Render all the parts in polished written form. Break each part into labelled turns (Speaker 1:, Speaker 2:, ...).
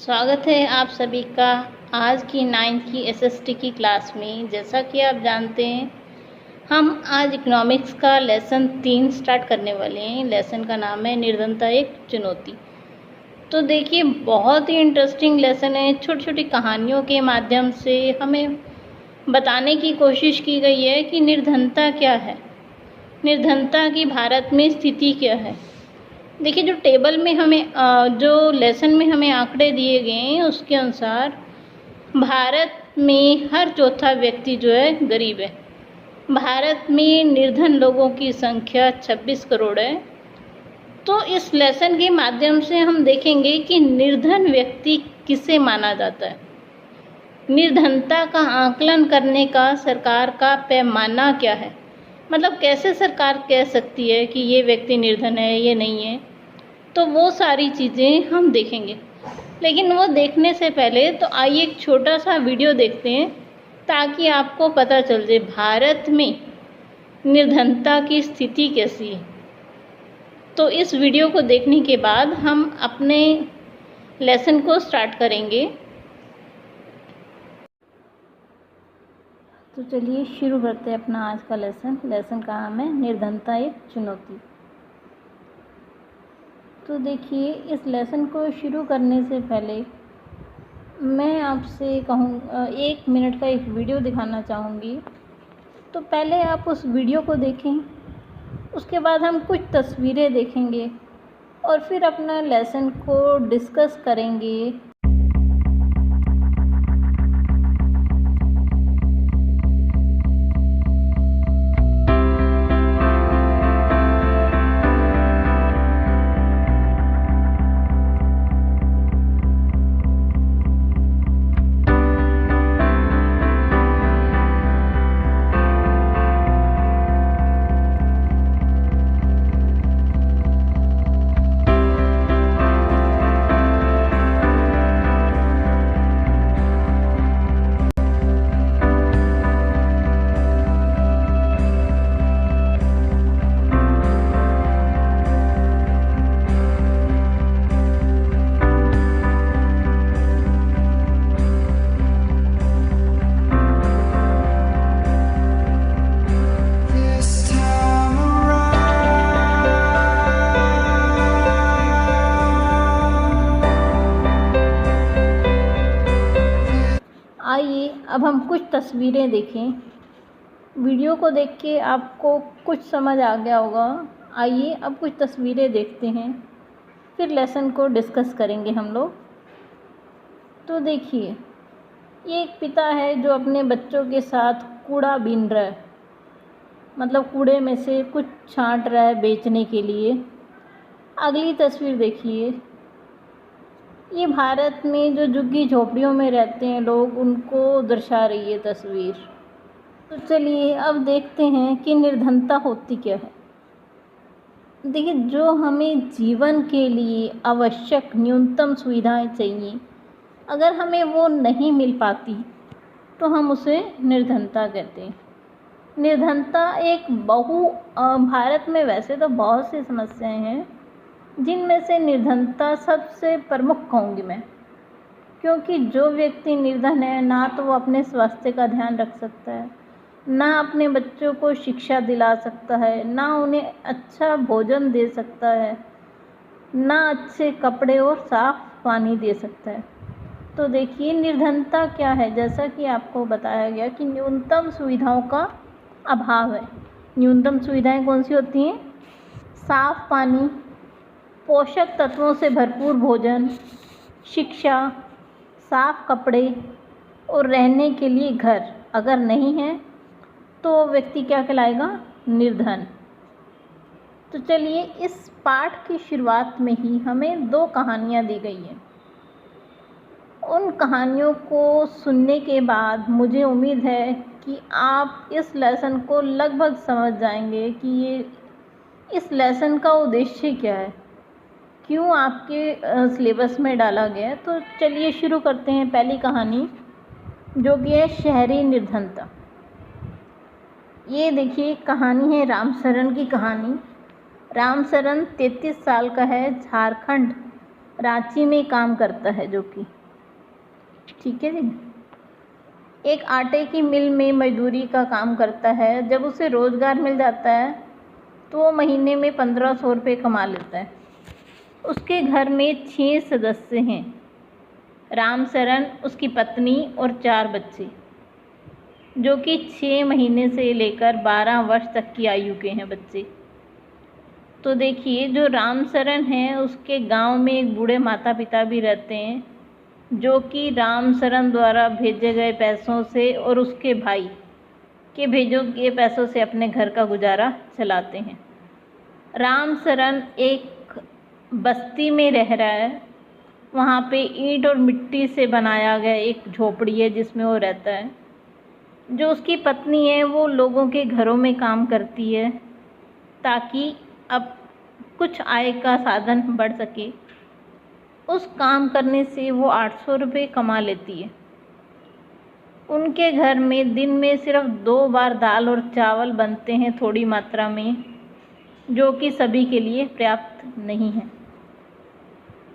Speaker 1: स्वागत है आप सभी का आज की 9th की एसएसटी की क्लास में। जैसा कि आप जानते हैं, हम आज इकोनॉमिक्स का लेसन 3 स्टार्ट करने वाले हैं। लेसन का नाम है निर्धनता एक चुनौती। तो देखिए, बहुत ही इंटरेस्टिंग लेसन है। छोटी छोटी कहानियों के माध्यम से हमें बताने की कोशिश की गई है कि निर्धनता क्या है, निर्धनता की भारत में स्थिति क्या है। देखिए, जो टेबल में हमें जो लेसन में हमें आंकड़े दिए गए हैं उसके अनुसार भारत में हर चौथा व्यक्ति जो है गरीब है। भारत में निर्धन लोगों की संख्या 26 करोड़ है। तो इस लेसन के माध्यम से हम देखेंगे कि निर्धन व्यक्ति किसे माना जाता है, निर्धनता का आकलन करने का सरकार का पैमाना क्या है, मतलब कैसे सरकार कह सकती है कि ये व्यक्ति निर्धन है, ये नहीं है। तो वो सारी चीज़ें हम देखेंगे, लेकिन वो देखने से पहले तो आइए एक छोटा सा वीडियो देखते हैं ताकि आपको पता चल जाए भारत में निर्धनता की स्थिति कैसी है। तो इस वीडियो को देखने के बाद हम अपने लेसन को स्टार्ट करेंगे। तो चलिए शुरू करते हैं अपना आज का लेसन। लेसन का नाम है निर्धनता एक चुनौती। तो देखिए, इस लेसन को शुरू करने से पहले मैं आपसे कहूँ 1 मिनट का एक वीडियो दिखाना चाहूँगी। तो पहले आप उस वीडियो को देखें, उसके बाद हम कुछ तस्वीरें देखेंगे और फिर अपना लेसन को डिस्कस करेंगे। आइए अब हम कुछ तस्वीरें देखें। वीडियो को देख के आपको कुछ समझ आ गया होगा। आइए अब कुछ तस्वीरें देखते हैं, फिर लेसन को डिस्कस करेंगे हम लोग। तो देखिए, ये एक पिता है जो अपने बच्चों के साथ कूड़ा बीन रहा है, मतलब कूड़े में से कुछ छांट रहा है बेचने के लिए। अगली तस्वीर देखिए, ये भारत में जो झुग्गी झोपड़ियों में रहते हैं लोग, उनको दर्शा रही है तस्वीर। तो चलिए अब देखते हैं कि निर्धनता होती क्या है। देखिए, जो हमें जीवन के लिए आवश्यक न्यूनतम सुविधाएं चाहिए, अगर हमें वो नहीं मिल पाती तो हम उसे निर्धनता कहते हैं। निर्धनता एक भारत में वैसे तो बहुत सी समस्याएं हैं, जिनमें से निर्धनता सबसे प्रमुख कहूँगी मैं, क्योंकि जो व्यक्ति निर्धन है ना तो वो अपने स्वास्थ्य का ध्यान रख सकता है, ना अपने बच्चों को शिक्षा दिला सकता है, ना उन्हें अच्छा भोजन दे सकता है, ना अच्छे कपड़े और साफ पानी दे सकता है। तो देखिए, निर्धनता क्या है, जैसा कि आपको बताया गया कि न्यूनतम सुविधाओं का अभाव है। न्यूनतम सुविधाएं कौन सी होती हैं? साफ पानी, पोषक तत्वों से भरपूर भोजन, शिक्षा, साफ कपड़े और रहने के लिए घर अगर नहीं है तो व्यक्ति क्या कहलाएगा? निर्धन। तो चलिए, इस पाठ की शुरुआत में ही हमें 2 कहानियाँ दी गई हैं। उन कहानियों को सुनने के बाद मुझे उम्मीद है कि आप इस लेसन को लगभग समझ जाएंगे कि ये इस लेसन का उद्देश्य क्या है, क्यों आपके सिलेबस में डाला गया है। तो चलिए शुरू करते हैं पहली कहानी, जो कि है शहरी निर्धनता। ये देखिए, कहानी है रामसरन की कहानी। रामसरन 33 साल का है, झारखंड रांची में काम करता है, जो कि ठीक है जी। एक आटे की मिल में मजदूरी का काम करता है। जब उसे रोज़गार मिल जाता है तो वो महीने में 1500 रुपये कमा लेता है। उसके घर में 6 सदस्य हैं, रामशरण, उसकी पत्नी और 4 बच्चे, जो कि 6 महीने से लेकर 12 वर्ष तक की आयु के हैं बच्चे। तो देखिए, जो रामशरण है उसके गांव में एक बूढ़े माता पिता भी रहते हैं, जो कि रामशरण द्वारा भेजे गए पैसों से और उसके भाई के भेजे गए पैसों से अपने घर का गुजारा चलाते हैं। रामशरण एक बस्ती में रह रहा है। वहाँ पे ईंट और मिट्टी से बनाया गया एक झोपड़ी है जिसमें वो रहता है। जो उसकी पत्नी है वो लोगों के घरों में काम करती है ताकि अब कुछ आय का साधन बढ़ सके। उस काम करने से वो 800 रुपये कमा लेती है। उनके घर में दिन में सिर्फ 2 बार दाल और चावल बनते हैं, थोड़ी मात्रा में, जो कि सभी के लिए पर्याप्त नहीं है।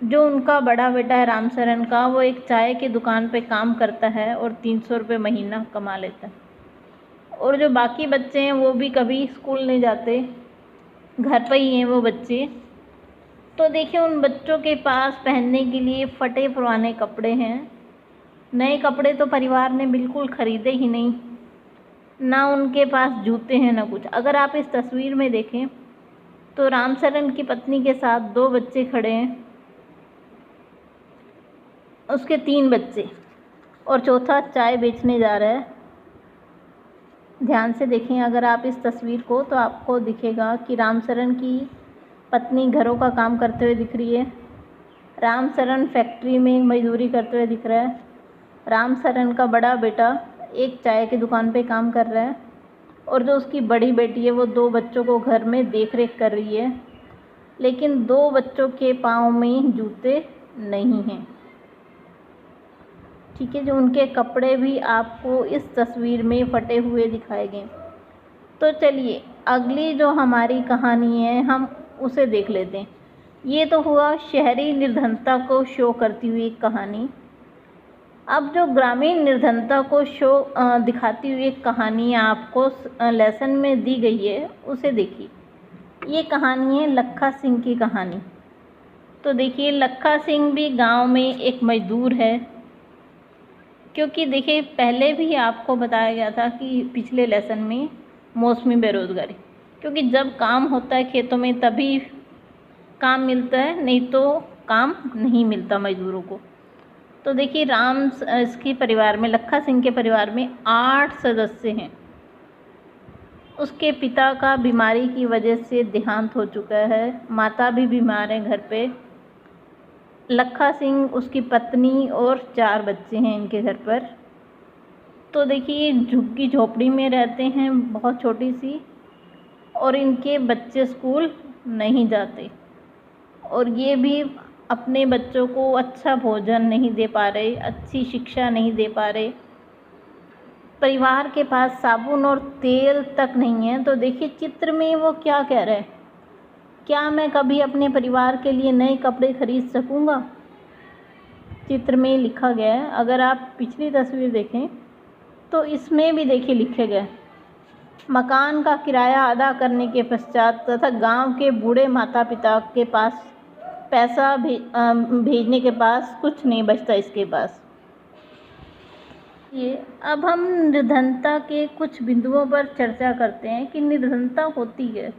Speaker 1: जो उनका बड़ा बेटा है रामशरण का, वो एक चाय की दुकान पे काम करता है और 300 रुपये महीना कमा लेता है। और जो बाकी बच्चे हैं वो भी कभी स्कूल नहीं जाते, घर पर ही हैं वो बच्चे। तो देखिए, उन बच्चों के पास पहनने के लिए फटे पुराने कपड़े हैं। नए कपड़े तो परिवार ने बिल्कुल ख़रीदे ही नहीं, ना उनके पास जूते हैं ना कुछ। अगर आप इस तस्वीर में देखें तो रामशरण की पत्नी के साथ 2 बच्चे खड़े हैं, उसके 3 बच्चे, और चौथा चाय बेचने जा रहा है। ध्यान से देखें अगर आप इस तस्वीर को, तो आपको दिखेगा कि रामशरण की पत्नी घरों का काम करते हुए दिख रही है। रामशरण फैक्ट्री में मजदूरी करते हुए दिख रहा है। रामशरण का बड़ा बेटा एक चाय की दुकान पे काम कर रहा है, और जो उसकी बड़ी बेटी है वो 2 बच्चों को घर में देख रेख कर रही है। लेकिन 2 बच्चों के पाँव में जूते नहीं हैं, ठीक है। जो उनके कपड़े भी आपको इस तस्वीर में फटे हुए दिखाए गए। तो चलिए, अगली जो हमारी कहानी है हम उसे देख लेते हैं। ये तो हुआ शहरी निर्धनता को शो करती हुई एक कहानी। अब जो ग्रामीण निर्धनता को दिखाती हुई एक कहानी आपको लेसन में दी गई है, उसे देखिए। ये कहानी है लखा सिंह की कहानी। तो देखिए, लखा सिंह भी गांव में एक मजदूर है, क्योंकि देखिए पहले भी आपको बताया गया था कि पिछले लेसन में मौसमी बेरोज़गारी, क्योंकि जब काम होता है खेतों में तभी काम मिलता है, नहीं तो काम नहीं मिलता मजदूरों को। तो देखिए, इसके परिवार में, लखा सिंह के परिवार में 8 सदस्य हैं। उसके पिता का बीमारी की वजह से देहांत हो चुका है, माता भी बीमार है घर पे। लखा सिंह, उसकी पत्नी और 4 बच्चे हैं इनके घर पर। तो देखिए, झुग्गी झोपड़ी में रहते हैं, बहुत छोटी सी, और इनके बच्चे स्कूल नहीं जाते, और ये भी अपने बच्चों को अच्छा भोजन नहीं दे पा रहे, अच्छी शिक्षा नहीं दे पा रहे। परिवार के पास साबुन और तेल तक नहीं है। तो देखिए चित्र में वो क्या कह रहा है, क्या मैं कभी अपने परिवार के लिए नए कपड़े खरीद सकूंगा? चित्र में लिखा गया है। अगर आप पिछली तस्वीर देखें तो इसमें भी देखिए लिखे गए, मकान का किराया अदा करने के पश्चात तथा गांव के बूढ़े माता पिता के पास पैसा भेजने के पास कुछ नहीं बचता इसके पास। ये अब हम निर्धनता के कुछ बिंदुओं पर चर्चा करते हैं कि निर्धनता होती है।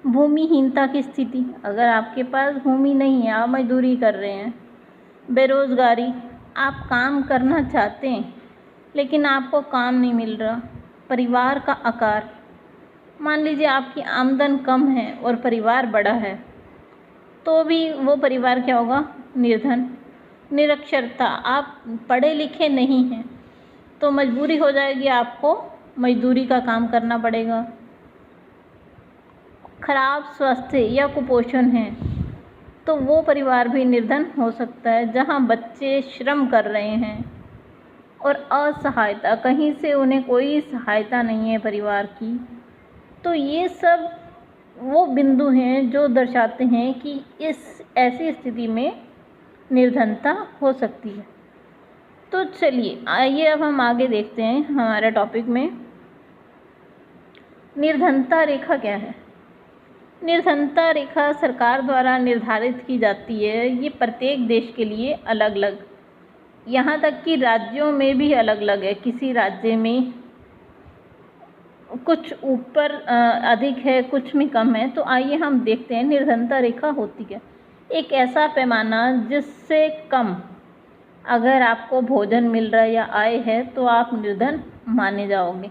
Speaker 1: भूमिहीनता की स्थिति, अगर आपके पास भूमि नहीं है, आप मजदूरी कर रहे हैं। बेरोज़गारी, आप काम करना चाहते हैं लेकिन आपको काम नहीं मिल रहा। परिवार का आकार, मान लीजिए आपकी आमदन कम है और परिवार बड़ा है, तो भी वो परिवार क्या होगा? निर्धन। निरक्षरता, आप पढ़े लिखे नहीं हैं तो मजबूरी हो जाएगी, आपको मजदूरी का काम करना पड़ेगा। खराब स्वास्थ्य या कुपोषण है तो वो परिवार भी निर्धन हो सकता है, जहाँ बच्चे श्रम कर रहे हैं। और असहायता, कहीं से उन्हें कोई सहायता नहीं है परिवार की। तो ये सब वो बिंदु हैं जो दर्शाते हैं कि इस ऐसी स्थिति में निर्धनता हो सकती है। तो चलिए आइए अब हम आगे देखते हैं हमारे टॉपिक में। निर्धनता रेखा क्या है? निर्धनता रेखा सरकार द्वारा निर्धारित की जाती है। ये प्रत्येक देश के लिए अलग अलग, यहाँ तक कि राज्यों में भी अलग अलग है। किसी राज्य में कुछ ऊपर अधिक है, कुछ में कम है। तो आइए हम देखते हैं निर्धनता रेखा होती है। एक ऐसा पैमाना जिससे कम अगर आपको भोजन मिल रहा है या आय है तो आप निर्धन माने जाओगे।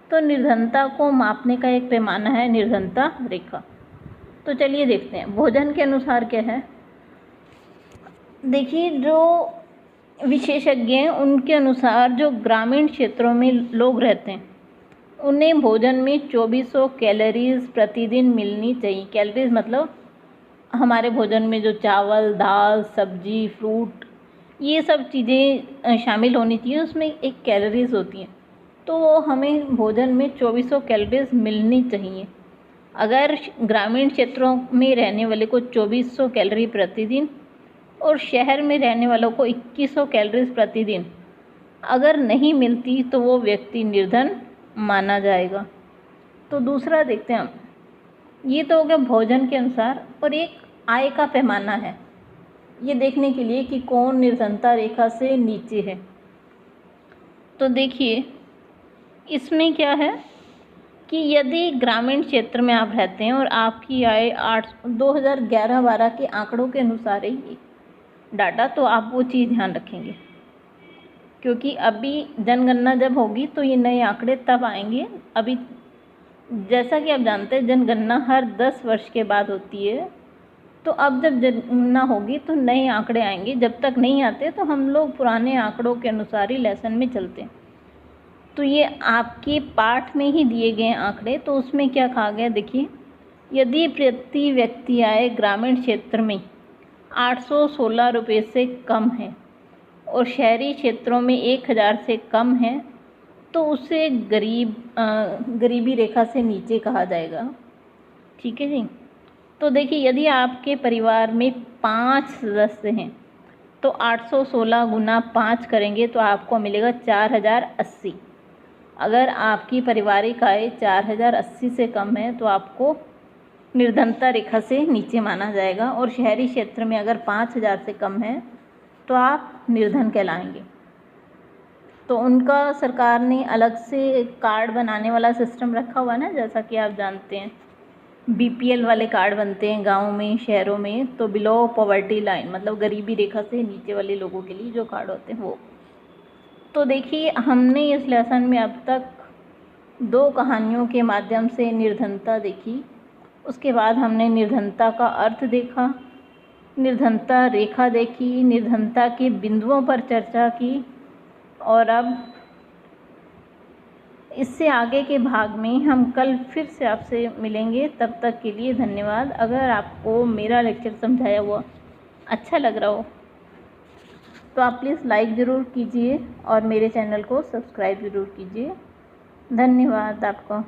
Speaker 1: तो निर्धनता को मापने का एक पैमाना है निर्धनता रेखा। तो चलिए देखते हैं भोजन के अनुसार क्या है। देखिए, जो विशेषज्ञ हैं उनके अनुसार जो ग्रामीण क्षेत्रों में लोग रहते हैं उन्हें भोजन में 2400 कैलोरीज प्रतिदिन मिलनी चाहिए। कैलोरीज मतलब हमारे भोजन में जो चावल, दाल, सब्जी, फ्रूट, ये सब चीज़ें शामिल होनी चाहिए। उसमें एक कैलोरीज होती हैं, तो वो हमें भोजन में 2400 कैलोरीज मिलनी चाहिए। अगर ग्रामीण क्षेत्रों में रहने वाले को 2400 कैलोरी प्रतिदिन और शहर में रहने वालों को 2100 कैलोरीज प्रतिदिन अगर नहीं मिलती तो वो व्यक्ति निर्धन माना जाएगा। तो दूसरा देखते हैं हम। ये तो हो गया भोजन के अनुसार। और एक आय का पैमाना है, ये देखने के लिए कि कौन निर्धनता रेखा से नीचे है। तो देखिए इसमें क्या है कि यदि ग्रामीण क्षेत्र में आप रहते हैं और आपकी आय 2011-12 के आंकड़ों के अनुसार है डाटा, तो आप वो चीज़ ध्यान रखेंगे, क्योंकि अभी जनगणना जब होगी तो ये नए आंकड़े तब आएंगे। अभी जैसा कि आप जानते हैं जनगणना हर 10 वर्ष के बाद होती है, तो अब जब जनगणना होगी तो नए आंकड़े आएंगे। जब तक नहीं आते तो हम लोग पुराने आंकड़ों के अनुसार ही लेसन में चलते हैं। तो ये आपके पाठ में ही दिए गए आंकड़े। तो उसमें क्या कहा गया, देखिए, यदि प्रति व्यक्ति आय ग्रामीण क्षेत्र में 816 रुपये से कम है और शहरी क्षेत्रों में 1000 से कम है तो उसे गरीबी रेखा से नीचे कहा जाएगा। ठीक है जी। तो देखिए यदि आपके परिवार में 5 सदस्य हैं तो 816 गुना 5 करेंगे तो आपको मिलेगा 4080। अगर आपकी पारिवारिक आय 4080 से कम है तो आपको निर्धनता रेखा से नीचे माना जाएगा। और शहरी क्षेत्र में अगर 5000 से कम है तो आप निर्धन कहलाएंगे। तो उनका सरकार ने अलग से कार्ड बनाने वाला सिस्टम रखा हुआ है ना, जैसा कि आप जानते हैं बीपीएल वाले कार्ड बनते हैं गाँव में, शहरों में। तो बिलो पॉवर्टी लाइन मतलब गरीबी रेखा से नीचे वाले लोगों के लिए जो कार्ड होते हैं वो। तो देखिए हमने इस लेसन में अब तक 2 कहानियों के माध्यम से निर्धनता देखी। उसके बाद हमने निर्धनता का अर्थ देखा, निर्धनता रेखा देखी, निर्धनता के बिंदुओं पर चर्चा की। और अब इससे आगे के भाग में हम कल फिर से आपसे मिलेंगे। तब तक के लिए धन्यवाद। अगर आपको मेरा लेक्चर समझाया हुआ अच्छा लग रहा हो तो आप प्लीज़ लाइक ज़रूर कीजिए और मेरे चैनल को सब्सक्राइब ज़रूर कीजिए। धन्यवाद आपका।